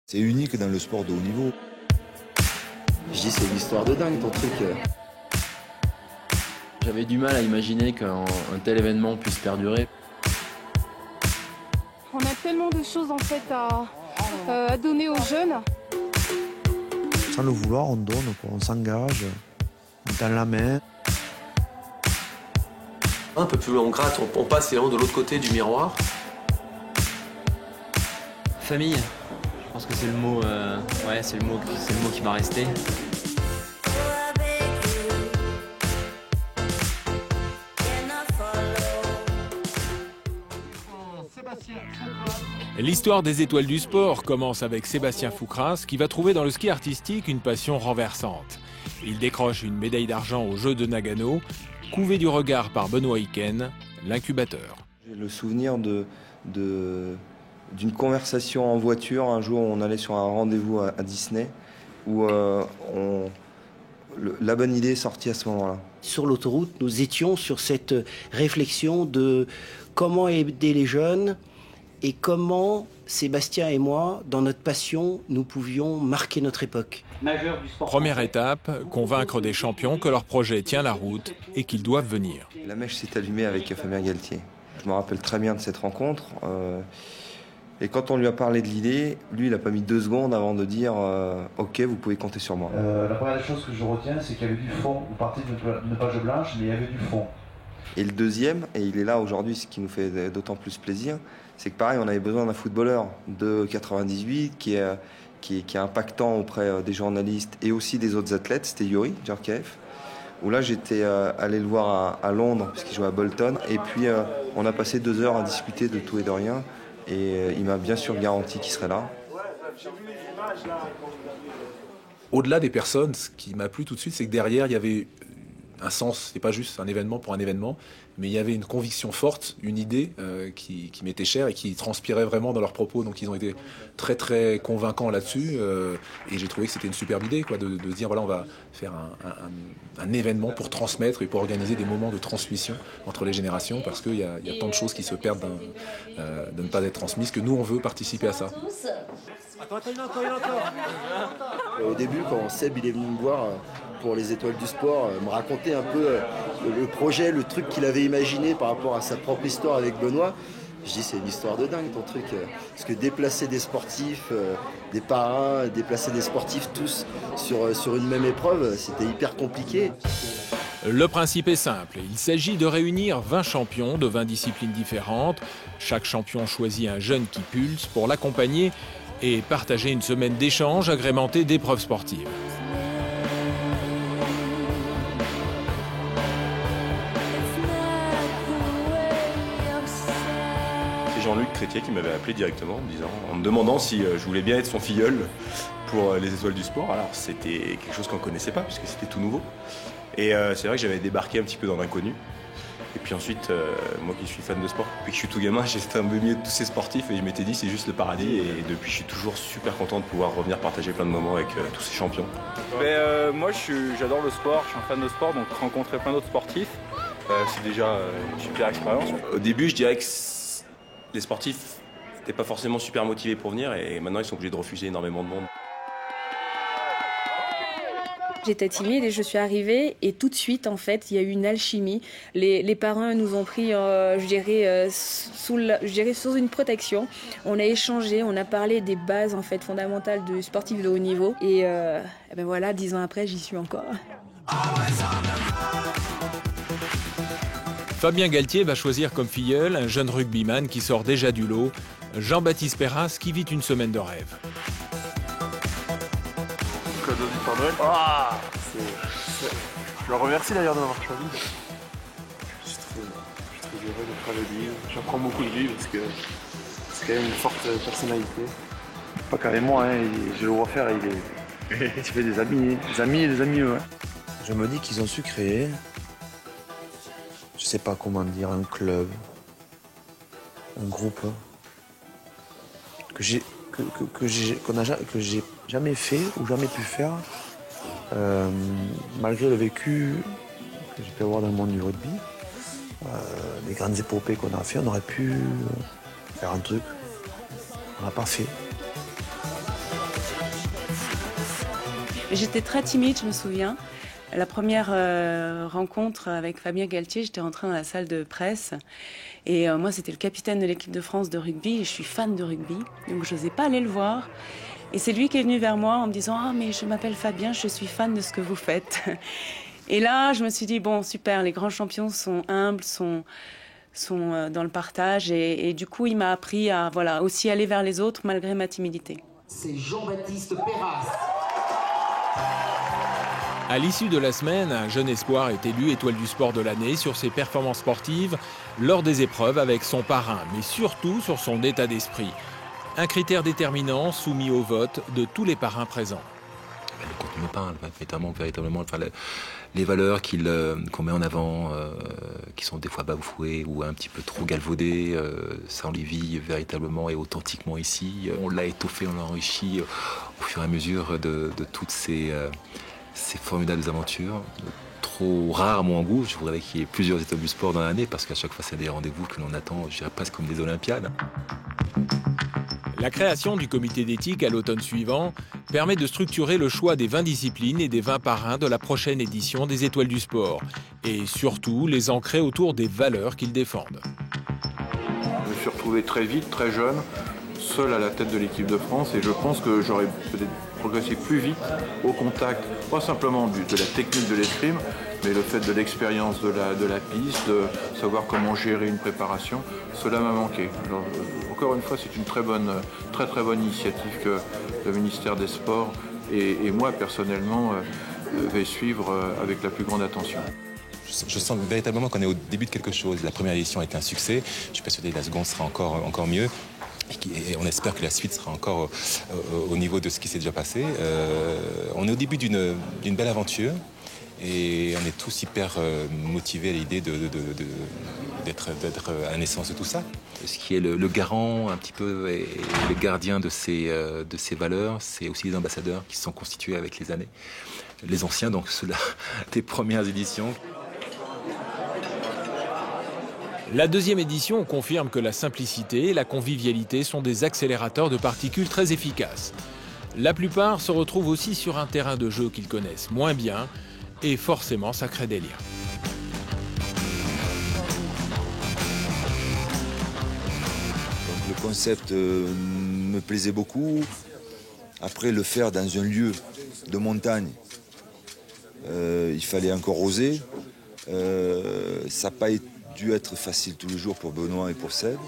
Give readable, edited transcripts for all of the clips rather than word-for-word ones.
C'est unique dans le sport de haut niveau. Je dis, c'est une histoire de dingue ton truc. J'avais du mal à imaginer qu'un tel événement puisse perdurer. On a tellement de choses en fait à donner aux jeunes. Sans le vouloir, on donne, on s'engage, on tend la main. Un peu plus loin, on gratte, on passe vraiment de l'autre côté du miroir. Famille, je pense que c'est le mot, c'est le mot qui va rester. L'histoire des étoiles du sport commence avec Sébastien Foucras qui va trouver dans le ski artistique une passion renversante. Il décroche une médaille d'argent aux Jeux de Nagano, couvé du regard par Benoît Hicken, l'incubateur. J'ai le souvenir d'une conversation en voiture. Un jour, on allait sur un rendez-vous à Disney où la bonne idée est sortie à ce moment-là. Sur l'autoroute, nous étions sur cette réflexion de comment aider les jeunes et comment Sébastien et moi, dans notre passion, nous pouvions marquer notre époque. Première étape, convaincre des champions que leur projet tient la route et qu'ils doivent venir. La mèche s'est allumée avec Fabien Galtier. Je me rappelle très bien de cette rencontre. Et quand on lui a parlé de l'idée, lui, il n'a pas mis 2 secondes avant de dire « Ok, vous pouvez compter sur moi ». La première chose que je retiens, c'est qu'il y avait du fond. Vous partez d'une page blanche, mais il y avait du fond. Et le deuxième, et il est là aujourd'hui, ce qui nous fait d'autant plus plaisir, c'est que pareil, on avait besoin d'un footballeur de 98 qui est impactant auprès des journalistes et aussi des autres athlètes. C'était Yuri Djorkaeff, où là j'étais allé le voir à Londres, puisqu'il jouait à Bolton. Et puis on a passé 2 heures à discuter de tout et de rien. Et il m'a bien sûr garanti qu'il serait là. Au-delà des personnes, ce qui m'a plu tout de suite, c'est que derrière, il y avait un sens. C'était pas juste un événement pour un événement, mais il y avait une conviction forte, une idée qui m'était chère et qui transpirait vraiment dans leurs propos. Donc ils ont été très très convaincants là-dessus. Et j'ai trouvé que c'était une superbe idée, quoi, de se dire voilà, on va faire un événement pour transmettre et pour organiser des moments de transmission entre les générations, parce qu'il y a tant de choses qui se perdent de ne pas être transmises, que nous on veut participer à ça. Au début, quand Seb il est venu me voir pour les étoiles du sport, me raconter un peu le projet, le truc qu'il avait imaginé par rapport à sa propre histoire avec Benoît, je dis c'est une histoire de dingue ton truc. Parce que déplacer des sportifs, des parrains, déplacer des sportifs tous sur une même épreuve, c'était hyper compliqué. Le principe est simple, il s'agit de réunir 20 champions de 20 disciplines différentes. Chaque champion choisit un jeune qui pulse pour l'accompagner et partager une semaine d'échanges agrémentée d'épreuves sportives. C'est Jean-Luc Crétier qui m'avait appelé directement en me demandant si je voulais bien être son filleul pour les étoiles du sport. Alors c'était quelque chose qu'on ne connaissait pas puisque c'était tout nouveau. Et c'est vrai que j'avais débarqué un petit peu dans l'inconnu. Et puis ensuite, moi qui suis fan de sport, depuis que je suis tout gamin, j'étais un peu mieux de tous ces sportifs et je m'étais dit c'est juste le paradis. Et depuis, je suis toujours super content de pouvoir revenir partager plein de moments avec tous ces champions. Moi, j'adore le sport, je suis un fan de sport, donc rencontrer plein d'autres sportifs, c'est déjà une super expérience. Au début, je dirais que les sportifs n'étaient pas forcément super motivés pour venir et maintenant, ils sont obligés de refuser énormément de monde. J'étais timide et je suis arrivée et tout de suite, en fait, il y a eu une alchimie. Les parrains nous ont pris, sous une protection. On a échangé, on a parlé des bases en fait fondamentales du sportif de haut niveau. Et ben voilà, 10 ans après, j'y suis encore. Fabien Galtier va choisir comme filleul un jeune rugbyman qui sort déjà du lot, Jean-Baptiste Perras, qui vit une semaine de rêve. Cadeau du Père Noël. Je le remercie d'ailleurs de m'avoir choisi. Je suis très heureux d'être avec lui. J'apprends beaucoup de lui parce que c'est quand même une forte personnalité. Pas carrément, hein, je le vois faire, il fait des amis et des amis. Ouais. Je me dis qu'ils ont su créer, je sais pas comment dire, un club, un groupe que j'ai jamais fait ou jamais pu faire, malgré le vécu que j'ai pu avoir dans le monde du rugby, les grandes épopées qu'on a fait, on aurait pu faire un truc, on n'a pas fait. J'étais très timide, je me souviens. La première rencontre avec Fabien Galtier, j'étais rentrée dans la salle de presse. Et moi, c'était le capitaine de l'équipe de France de rugby. Et je suis fan de rugby, donc je n'osais pas aller le voir. Et c'est lui qui est venu vers moi en me disant « Ah, mais je m'appelle Fabien, je suis fan de ce que vous faites. » Et là, je me suis dit « Bon, super, les grands champions sont humbles, sont dans le partage. » Et du coup, il m'a appris à aussi aller vers les autres malgré ma timidité. C'est Jean-Baptiste Perras. À l'issue de la semaine, un jeune espoir est élu étoile du sport de l'année sur ses performances sportives lors des épreuves avec son parrain, mais surtout sur son état d'esprit. Un critère déterminant soumis au vote de tous les parrains présents. Le contenu parle, véritablement les valeurs qu'on met en avant, qui sont des fois bafouées ou un petit peu trop galvaudées, ça on les vit véritablement et authentiquement ici. On l'a étoffé, on l'a enrichi au fur et à mesure de toutes ces formidables aventures. Trop rares à mon goût, je voudrais qu'il y ait plusieurs étapes du sport dans l'année parce qu'à chaque fois c'est des rendez-vous que l'on attend, je dirais presque comme des Olympiades. La création du comité d'éthique à l'automne suivant permet de structurer le choix des 20 disciplines et des 20 parrains de la prochaine édition des Étoiles du sport et surtout les ancrer autour des valeurs qu'ils défendent. Je me suis retrouvé très vite, très jeune, seul à la tête de l'équipe de France et je pense que j'aurais peut-être progressé plus vite au contact, pas simplement de la technique de l'escrime, mais le fait de l'expérience de la piste, de savoir comment gérer une préparation, cela m'a manqué. Alors, encore une fois, c'est une très bonne initiative que le ministère des Sports et moi personnellement vais suivre avec la plus grande attention. Je sens véritablement qu'on est au début de quelque chose. La première édition a été un succès, je suis persuadé que la seconde sera encore mieux. Et on espère que la suite sera encore au niveau de ce qui s'est déjà passé. On est au début d'une belle aventure et on est tous hyper motivés à l'idée d'être à la naissance de tout ça. Ce qui est le garant un petit peu et le gardien de ces valeurs, c'est aussi les ambassadeurs qui se sont constitués avec les années. Les anciens, donc ceux-là des premières éditions. La deuxième édition confirme que la simplicité et la convivialité sont des accélérateurs de particules très efficaces. La plupart se retrouvent aussi sur un terrain de jeu qu'ils connaissent moins bien et forcément ça crée des liens. Donc, le concept me plaisait beaucoup. Après, le faire dans un lieu de montagne, il fallait encore oser. Ça n'a pas dû être facile tous les jours pour Benoît et pour Seb.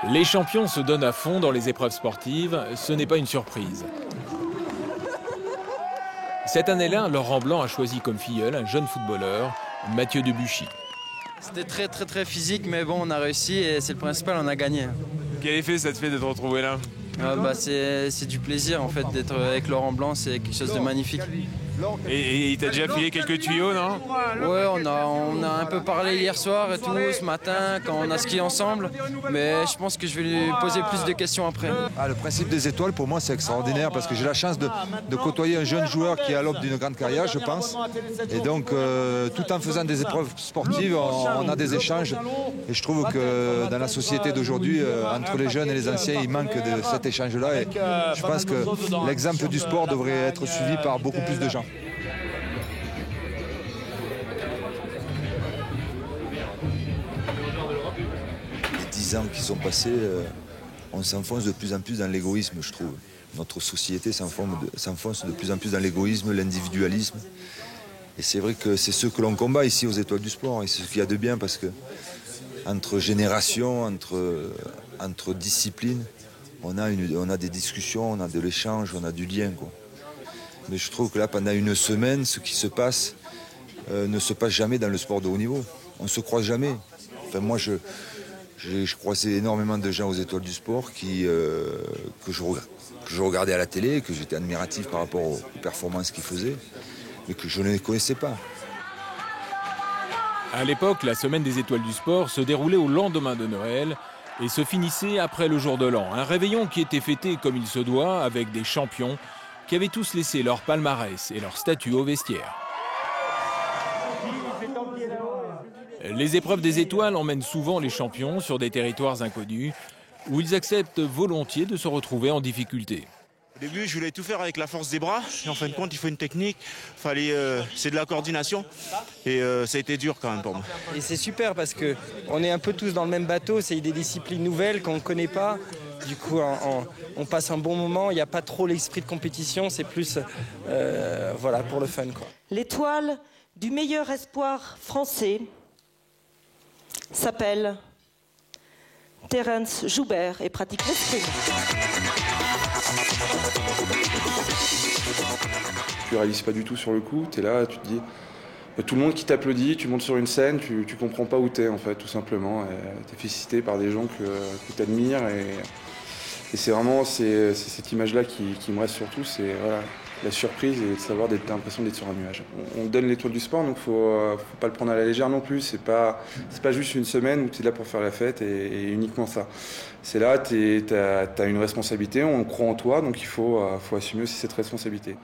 Les champions se donnent à fond dans les épreuves sportives, ce n'est pas une surprise. Cette année-là, Laurent Blanc a choisi comme filleul un jeune footballeur, Mathieu Debuchy. C'était très physique, mais bon, on a réussi et c'est le principal, on a gagné. Quel effet ça te fait de te retrouver là ? C'est du plaisir en fait d'être avec Laurent Blanc, c'est quelque chose de magnifique. Et il t'a déjà filé quelques tuyaux, non ? Ouais, on a un peu parlé hier soir et tout, ce matin, quand on a skié ensemble. Mais je pense que je vais lui poser plus de questions après. Le principe des étoiles, pour moi, c'est extraordinaire parce que j'ai la chance de côtoyer un jeune joueur qui est à l'aube d'une grande carrière, je pense. Et donc, tout en faisant des épreuves sportives, on a des échanges. Et je trouve que dans la société d'aujourd'hui, entre les jeunes et les anciens, il manque de cet échange-là. Et je pense que l'exemple du sport devrait être suivi par beaucoup plus de gens. Les 10 ans qui sont passés, on s'enfonce de plus en plus dans l'égoïsme, je trouve. Notre société s'enfonce de plus en plus dans l'égoïsme, l'individualisme. Et c'est vrai que c'est ce que l'on combat ici aux Étoiles du Sport. Et c'est ce qu'il y a de bien parce que entre générations, entre disciplines, on a des discussions, on a de l'échange, on a du lien, quoi. Mais je trouve que là, pendant une semaine, ce qui se passe ne se passe jamais dans le sport de haut niveau. On ne se croise jamais. Enfin, moi, je croisais énormément de gens aux Étoiles du Sport que je regardais à la télé, que j'étais admiratif par rapport aux performances qu'ils faisaient, mais que je ne les connaissais pas. À l'époque, la semaine des Étoiles du Sport se déroulait au lendemain de Noël et se finissait après le jour de l'an. Un réveillon qui était fêté comme il se doit, avec des champions qui avaient tous laissé leur palmarès et leur statut au vestiaire. Les épreuves des étoiles emmènent souvent les champions sur des territoires inconnus où ils acceptent volontiers de se retrouver en difficulté. Au début, je voulais tout faire avec la force des bras. Et en fin de compte, il faut une technique. C'est de la coordination. Et ça a été dur quand même pour moi. Et c'est super parce qu'on est un peu tous dans le même bateau. C'est des disciplines nouvelles qu'on ne connaît pas. Du coup, on passe un bon moment. Il n'y a pas trop l'esprit de compétition. C'est plus voilà, pour le fun, quoi. L'étoile du meilleur espoir français s'appelle Terence Joubert et pratique l'escrime. Tu ne réalises pas du tout sur le coup, tu es là, tu te dis, il y a tout le monde qui t'applaudit, tu montes sur une scène, tu comprends pas où tu es en fait, tout simplement. Tu es félicité par des gens que tu admires et c'est vraiment cette image-là qui me reste surtout, c'est voilà, la surprise et de savoir l'impression d'être sur un nuage. On donne l'étoile du sport, donc faut pas le prendre à la légère non plus, c'est pas juste une semaine où tu es là pour faire la fête et uniquement ça. C'est là, t'as une responsabilité, on croit en toi, donc il faut assumer aussi cette responsabilité.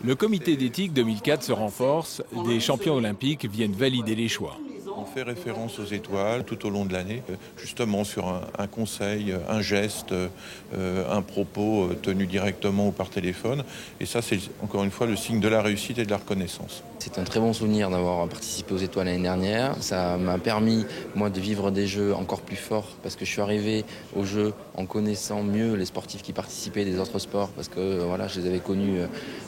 Le comité d'éthique 2004 se renforce, des champions olympiques viennent valider les choix. On fait référence aux étoiles tout au long de l'année, justement sur un conseil, un geste, un propos tenu directement ou par téléphone. Et ça, c'est encore une fois le signe de la réussite et de la reconnaissance. C'est un très bon souvenir d'avoir participé aux étoiles l'année dernière. Ça m'a permis, moi, de vivre des jeux encore plus forts parce que je suis arrivé aux jeux en connaissant mieux les sportifs qui participaient des autres sports parce que voilà, je les avais connus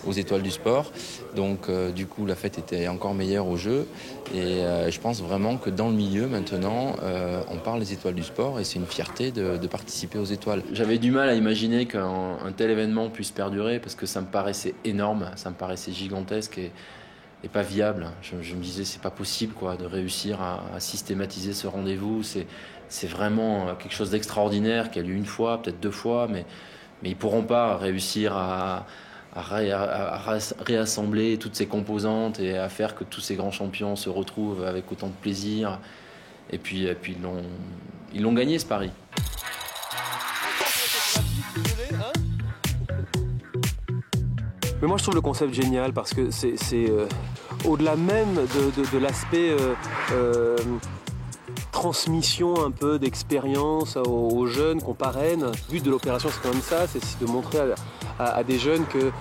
aux étoiles du sport. Donc, du coup, la fête était encore meilleure aux jeux. Et je pense vraiment que dans le milieu, maintenant, on parle des étoiles du sport et c'est une fierté de participer aux étoiles. J'avais du mal à imaginer qu'un tel événement puisse perdurer parce que ça me paraissait énorme, ça me paraissait gigantesque et pas viable. Je me disais c'est pas possible quoi, de réussir à systématiser ce rendez-vous. C'est vraiment quelque chose d'extraordinaire qui a lieu une fois, peut-être deux fois, mais ils pourront pas réussir à réassembler toutes ces composantes et à faire que tous ces grands champions se retrouvent avec autant de plaisir. Et puis ils l'ont gagné ce pari. Mais moi je trouve le concept génial parce que c'est au-delà même de l'aspect transmission un peu d'expérience aux jeunes qu'on parraine. Le but de l'opération c'est quand même ça, c'est de montrer à des jeunes que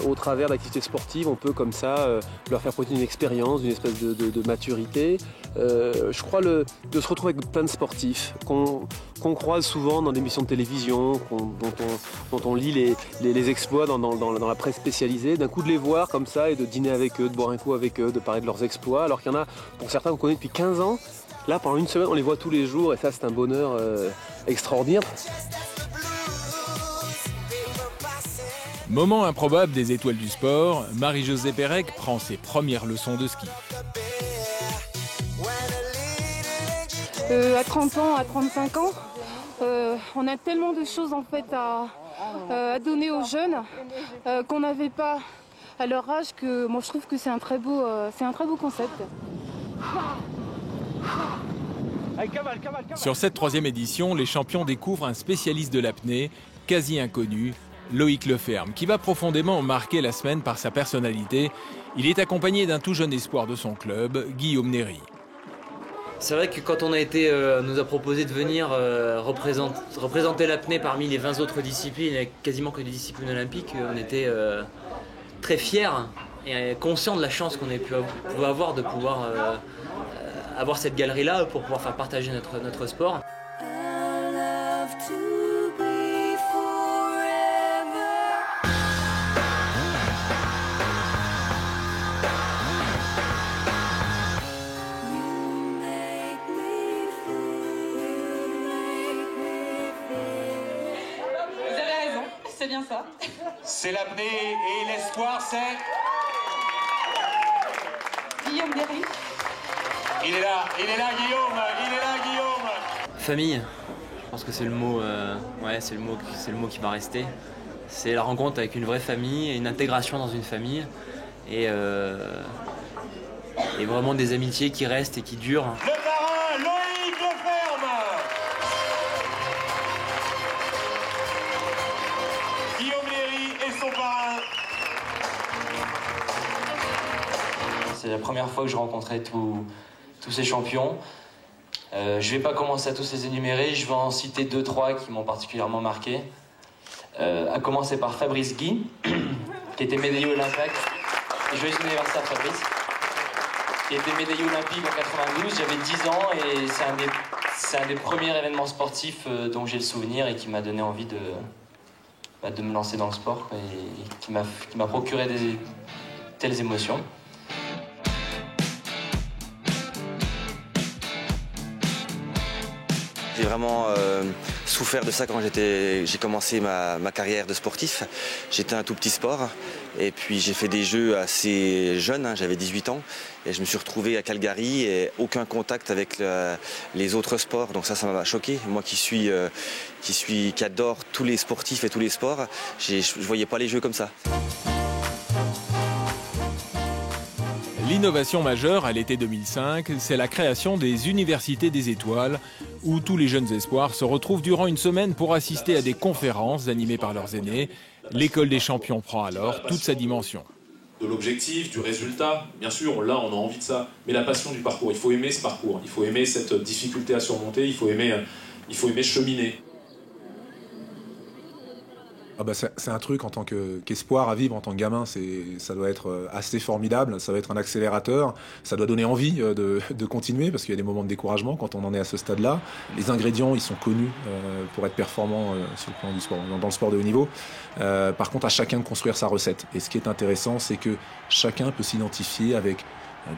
au travers d'activités sportives on peut comme ça leur faire profiter d'une expérience, d'une espèce de maturité. Je crois de se retrouver avec plein de sportifs qu'on croise souvent dans des émissions de télévision, dont on lit les exploits dans la presse spécialisée, d'un coup de les voir comme ça et de dîner avec eux, de boire un coup avec eux, de parler de leurs exploits, alors qu'il y en a pour certains qu'on connaît depuis 15 ans. Là, pendant une semaine, on les voit tous les jours et ça, c'est un bonheur extraordinaire. Moment improbable des étoiles du sport, Marie-Josée Pérec prend ses premières leçons de ski. À 30 ans, à 35 ans, on a tellement de choses en fait à donner aux jeunes qu'on n'avait pas à leur âge que moi je trouve que c'est un très beau concept. Sur cette troisième édition, les champions découvrent un spécialiste de l'apnée, quasi inconnu, Loïc Leferme, qui va profondément marquer la semaine par sa personnalité. Il est accompagné d'un tout jeune espoir de son club, Guillaume Néry. C'est vrai que quand on nous a proposé de venir représenter l'apnée parmi les 20 autres disciplines, et quasiment que des disciplines olympiques, on était très fiers et conscients de la chance qu'on pouvait avoir de pouvoir avoir cette galerie-là pour pouvoir faire partager notre sport. C'est bien ça. C'est l'apnée et l'espoir, c'est Guillaume Néry. Il est là, Guillaume, il est là, Guillaume. Famille, je pense que c'est le mot, c'est le mot qui va rester. C'est la rencontre avec une vraie famille, une intégration dans une famille et vraiment des amitiés qui restent et qui durent. Le parrain, Loïc Leferme. Guillaume Néry et son parrain. C'est la première fois que je rencontrais tous ces champions. Je ne vais pas commencer à tous les énumérer, je vais en citer 2-3 qui m'ont particulièrement marqué. À commencer par Fabrice Guy, qui était médaillé olympique. Joyeux anniversaire Fabrice. Qui était médaillé olympique en 92, j'avais 10 ans et c'est un des premiers événements sportifs dont j'ai le souvenir et qui m'a donné envie de me lancer dans le sport et qui m'a procuré des telles émotions. J'ai vraiment souffert de ça quand j'ai commencé ma carrière de sportif. J'étais un tout petit sport et puis j'ai fait des jeux assez jeunes, j'avais 18 ans et je me suis retrouvé à Calgary et aucun contact avec les autres sports, donc ça m'a choqué. Moi qui adore tous les sportifs et tous les sports, je ne voyais pas les jeux comme ça. L'innovation majeure à l'été 2005, c'est la création des Universités des Étoiles, où tous les jeunes espoirs se retrouvent durant une semaine pour assister à des conférences animées par leurs aînés. L'école des champions prend alors toute sa dimension. De l'objectif, du résultat, bien sûr, là on a envie de ça, mais la passion du parcours, il faut aimer ce parcours, il faut aimer cette difficulté à surmonter, il faut aimer cheminer. Ah bah c'est un truc en tant qu'espoir à vivre en tant que gamin, ça doit être assez formidable, ça va être un accélérateur, ça doit donner envie de continuer parce qu'il y a des moments de découragement quand on en est à ce stade-là. Les ingrédients, ils sont connus pour être performants sur le plan du sport, dans le sport de haut niveau. Par contre, à chacun de construire sa recette. Et ce qui est intéressant, c'est que chacun peut s'identifier avec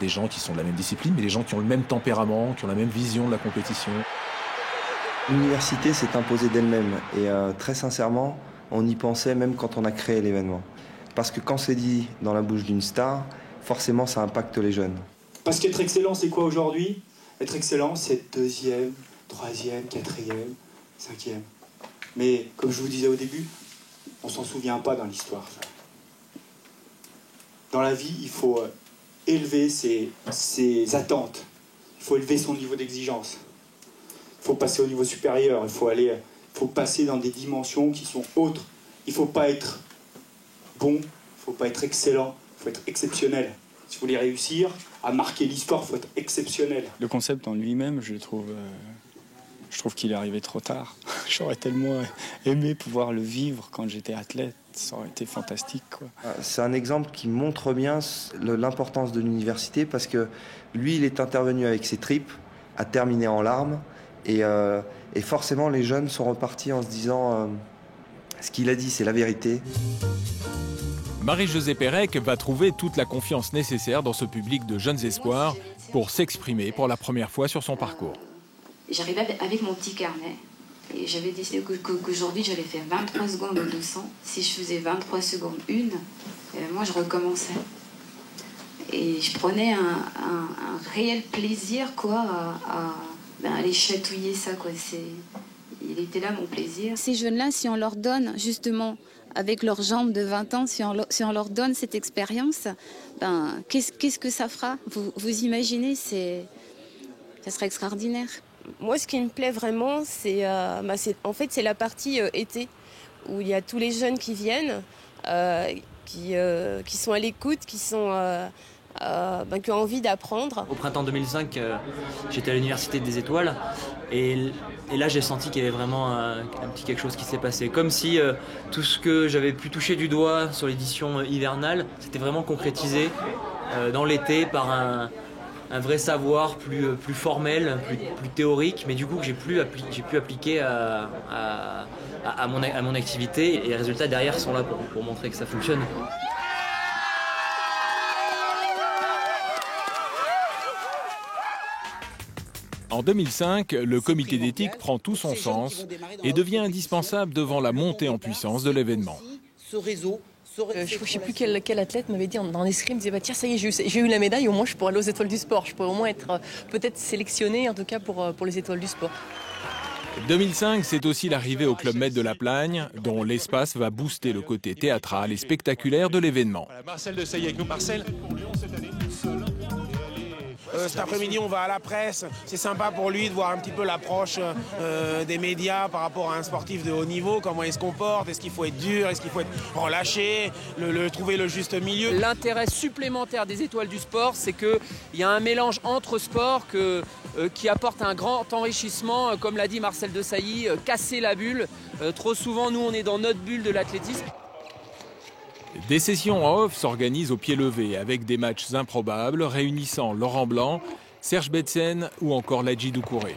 des gens qui sont de la même discipline, mais des gens qui ont le même tempérament, qui ont la même vision de la compétition. L'université s'est imposée d'elle-même et très sincèrement, on y pensait même quand on a créé l'événement. Parce que quand c'est dit dans la bouche d'une star, forcément ça impacte les jeunes. Parce qu'être excellent, c'est quoi aujourd'hui? Être excellent, c'est 2e, 3e, 4e, 5e. Mais comme je vous disais au début, on s'en souvient pas dans l'histoire. Dans la vie, il faut élever ses attentes. Il faut élever son niveau d'exigence. Il faut passer au niveau supérieur. Il faut passer dans des dimensions qui sont autres. Il ne faut pas être bon, il ne faut pas être excellent, il faut être exceptionnel. Si vous voulez réussir à marquer l'histoire, il faut être exceptionnel. Le concept en lui-même, je trouve qu'il est arrivé trop tard. J'aurais tellement aimé pouvoir le vivre quand j'étais athlète. Ça aurait été fantastique, quoi. C'est un exemple qui montre bien l'importance de l'université parce que lui, il est intervenu avec ses tripes, a terminé en larmes et forcément, les jeunes sont repartis en se disant ce qu'il a dit, c'est la vérité. Marie-Josée Pérec va trouver toute la confiance nécessaire dans ce public de jeunes espoirs pour s'exprimer pour la première fois sur son parcours. J'arrivais avec mon petit carnet et j'avais décidé qu'aujourd'hui j'allais faire 23 secondes au 200. Si je faisais 23 secondes 1, moi je recommençais. Et je prenais un réel plaisir quoi, à aller chatouiller ça, quoi. Il était là mon plaisir. Ces jeunes-là, si on leur donne justement, avec leurs jambes de 20 ans, si on leur donne cette expérience, qu'est-ce que ça fera? Vous imaginez, ça serait extraordinaire. Moi, ce qui me plaît vraiment, c'est la partie été, où il y a tous les jeunes qui viennent, qui sont à l'écoute, qui ont envie d'apprendre. Au printemps 2005, j'étais à l'Université des Étoiles et là j'ai senti qu'il y avait vraiment un petit quelque chose qui s'est passé. Comme si tout ce que j'avais pu toucher du doigt sur l'édition hivernale, c'était vraiment concrétisé dans l'été par un vrai savoir plus formel, plus théorique, mais du coup que j'ai pu appliquer à mon activité et les résultats derrière sont là pour montrer que ça fonctionne. En 2005, le comité d'éthique prend tout son sens et devient indispensable devant la montée en puissance de l'événement. Je ne sais plus quel athlète m'avait dit dans l'escrime, me disait tiens ça y est j'ai eu la médaille, au moins je pourrais aller aux étoiles du sport, je pourrais au moins être peut-être sélectionné en tout cas pour les étoiles du sport. 2005, c'est aussi l'arrivée au Club Med de la Plagne, dont l'espace va booster le côté théâtral et spectaculaire de l'événement. Marcel de Sailly avec nous. Marcel. Cet après-midi, on va à la presse. C'est sympa pour lui de voir un petit peu l'approche des médias par rapport à un sportif de haut niveau, comment il se comporte, est-ce qu'il faut être dur, est-ce qu'il faut être relâché, trouver le juste milieu. L'intérêt supplémentaire des étoiles du sport, c'est qu'il y a un mélange entre sports qui apporte un grand enrichissement, comme l'a dit Marcel Desailly, casser la bulle. Trop souvent, nous, on est dans notre bulle de l'athlétisme. Des sessions en off s'organisent au pied levé avec des matchs improbables réunissant Laurent Blanc, Serge Betsen ou encore Ladji Doucouré.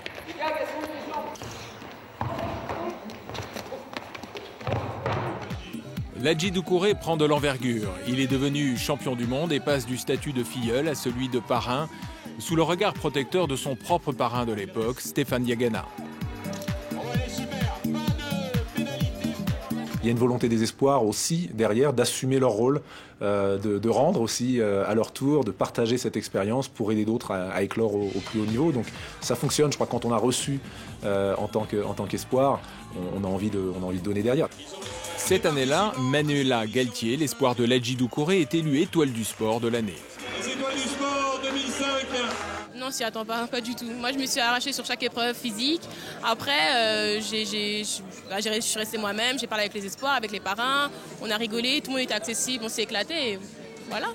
Ladji Doucouré prend de l'envergure. Il est devenu champion du monde et passe du statut de filleul à celui de parrain, sous le regard protecteur de son propre parrain de l'époque, Stéphane Diagana. Il y a une volonté des espoirs aussi derrière d'assumer leur rôle, de rendre aussi à leur tour, de partager cette expérience pour aider d'autres à éclore au plus haut niveau. Donc ça fonctionne, je crois, quand on a reçu en tant qu'espoir, on a envie de donner derrière. Cette année-là, Manuela Galtier, l'espoir de Ladji Doucouré, est élue étoile du sport de l'année. Les étoiles du sport 2005. Non, on s'y attend pas du tout. Moi, je me suis arrachée sur chaque épreuve physique. Après, je suis restée moi-même, j'ai parlé avec les espoirs, avec les parrains. On a rigolé, tout le monde était accessible, on s'est éclaté. Et voilà.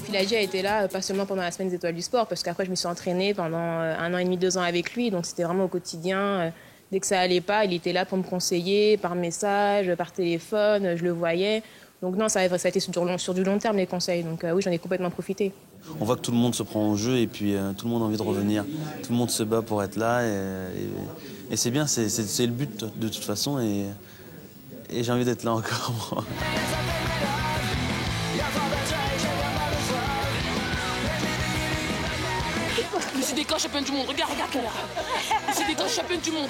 Puis Ladji a été là, pas seulement pendant la semaine des étoiles du sport, parce qu'après, je me suis entraînée pendant 1 an et demi, 2 ans avec lui. Donc, c'était vraiment au quotidien. Dès que ça allait pas, il était là pour me conseiller, par message, par téléphone, je le voyais. Donc non, ça a été sur du long terme, les conseils. Donc oui, j'en ai complètement profité. On voit que tout le monde se prend au jeu et puis tout le monde a envie de revenir. Tout le monde se bat pour être là et c'est bien, c'est le but de toute façon et j'ai envie d'être là encore, moi. Mais c'est des grands champions du monde, regarde là. C'est des grands champions du monde.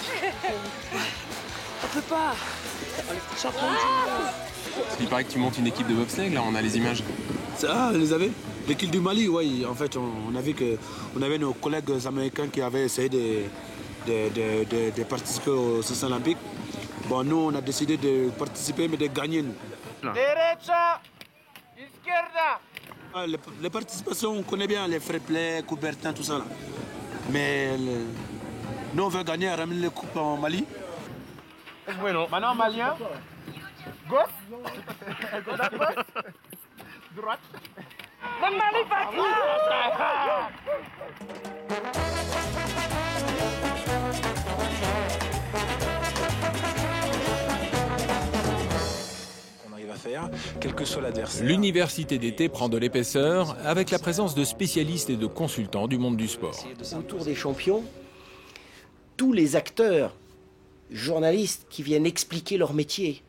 On peut pas. Champion du monde. Il paraît que tu montes une équipe de bobsleigh, là on a les images. Ah, vous les avez? L'équipe du Mali, oui. En fait, on avait nos collègues américains qui avaient essayé de participer aux Jeux olympiques. Bon, nous, on a décidé de participer, mais de gagner. Derecha, izquierda. Les participations, on connaît bien les free play, Coubertin, tout ça. Là. Mais nous, on veut gagner, ramener les coupes en Mali. Bueno, maintenant, malien. Gauche. Gauche. Droite. On arrive à faire, quel que soit l'adversaire. L'université d'été prend de l'épaisseur avec la présence de spécialistes et de consultants du monde du sport. Autour des champions, tous les acteurs, journalistes qui viennent expliquer leur métier,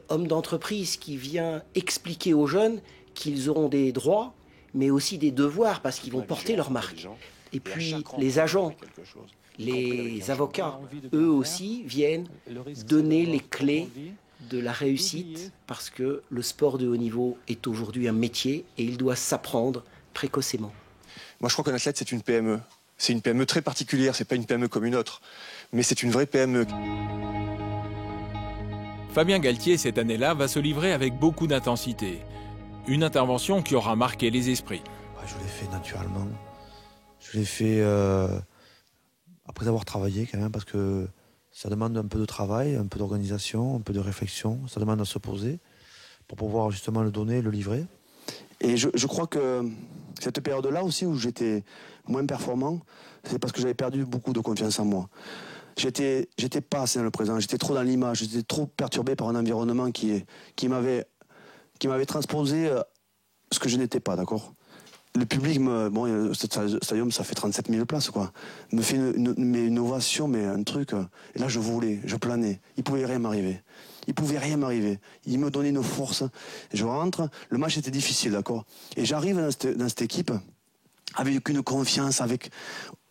hommes d'entreprise qui viennent expliquer aux jeunes qu'ils auront des droits, mais aussi des devoirs parce qu'ils vont porter leur marque. Et puis les agents, les avocats, eux aussi viennent donner les clés de la réussite parce que le sport de haut niveau est aujourd'hui un métier et il doit s'apprendre précocement. Moi je crois qu'un athlète c'est une PME. C'est une PME très particulière, c'est pas une PME comme une autre, mais c'est une vraie PME. Fabien Galtier, cette année-là, va se livrer avec beaucoup d'intensité. Une intervention qui aura marqué les esprits. Je l'ai fait naturellement. Je l'ai fait après avoir travaillé quand même, parce que ça demande un peu de travail, un peu d'organisation, un peu de réflexion. Ça demande à se poser pour pouvoir justement le donner, le livrer. Et je crois que cette période-là aussi où j'étais moins performant, c'est parce que j'avais perdu beaucoup de confiance en moi. J'étais pas assez dans le présent, j'étais trop dans l'image, j'étais trop perturbé par un environnement qui m'avait transposé ce que je n'étais pas, d'accord. Le public, ce stadium, ça fait 37 000 places, quoi. Me fait une ovation, mais un truc. Et là, je planais. Il pouvait rien m'arriver. Il me donnait une force. Je rentre, le match était difficile, d'accord. Et j'arrive dans cette équipe avec aucune confiance, avec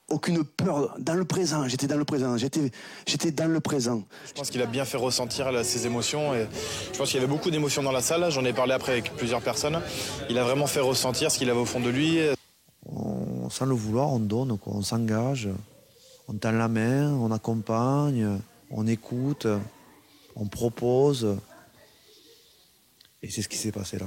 aucune peur, dans le présent. J'étais dans le présent. J'étais dans le présent. Je pense qu'il a bien fait ressentir ses émotions. Et je pense qu'il y avait beaucoup d'émotions dans la salle. J'en ai parlé après avec plusieurs personnes. Il a vraiment fait ressentir ce qu'il avait au fond de lui. Sans le vouloir, on donne, quoi. On s'engage, on tend la main, on accompagne, on écoute, on propose. Et c'est ce qui s'est passé là.